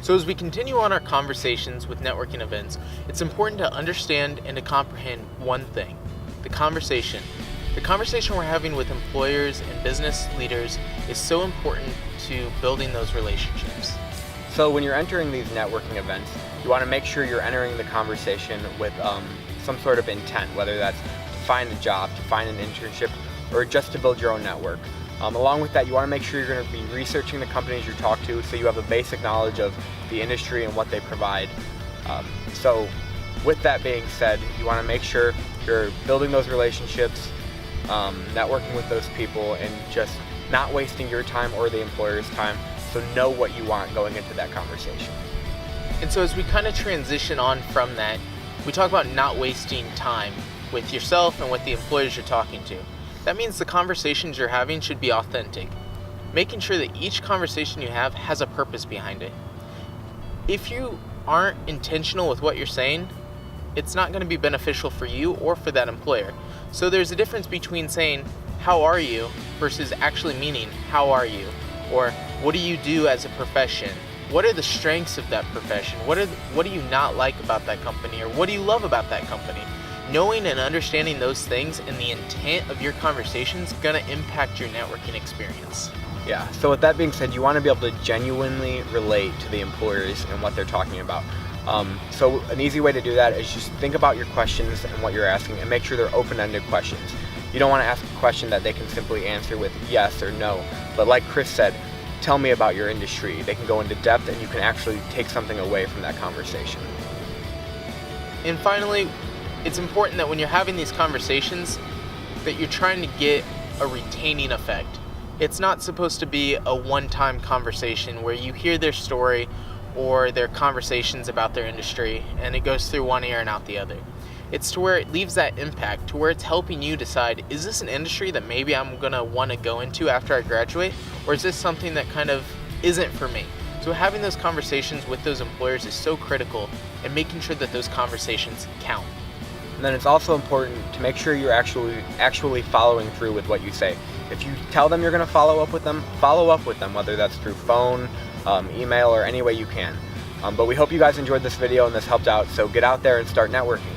So as we continue on our conversations with networking events, it's important to understand and to comprehend one thing: the conversation. The conversation we're having with employers and business leaders is so important to building those relationships. So when you're entering these networking events, you want to make sure you're entering the conversation with some sort of intent, whether that's to find a job, to find an internship, or just to build your own network. Along with that, you want to make sure you're going to be researching the companies you talk to so you have a basic knowledge of the industry and what they provide. So with that being said, you want to make sure you're building those relationships, networking with those people, and just not wasting your time or the employer's time. So know what you want going into that conversation. And so as we kind of transition on from that, we talk about not wasting time with yourself and with the employers you're talking to. That means the conversations you're having should be authentic, making sure that each conversation you have has a purpose behind it. If you aren't intentional with what you're saying, it's not going to be beneficial for you or for that employer. So there's a difference between saying, "How are you?" versus actually meaning, "How are you?" Or, "What do you do as a profession? What are the strengths of that profession? What do you not like about that company? Or what do you love about that company?" Knowing and understanding those things and the intent of your conversation is going to impact your networking experience. Yeah, so with that being said, you want to be able to genuinely relate to the employers and what they're talking about. So an easy way to do that is just think about your questions and what you're asking and make sure they're open-ended questions. You don't want to ask a question that they can simply answer with yes or no, but like Chris said, tell me about your industry. They can go into depth and you can actually take something away from that conversation. And finally, it's important that when you're having these conversations that you're trying to get a retaining effect. It's not supposed to be a one-time conversation where you hear their story or their conversations about their industry and it goes through one ear and out the other. It's to where it leaves that impact, to where it's helping you decide, is this an industry that maybe I'm gonna want to go into after I graduate, or is this something that kind of isn't for me? So having those conversations with those employers is so critical, and making sure that those conversations count. And then it's also important to make sure you're actually following through with what you say. If you tell them you're going to follow up with them, whether that's through phone, email, or any way you can. But we hope you guys enjoyed this video and this helped out, so get out there and start networking.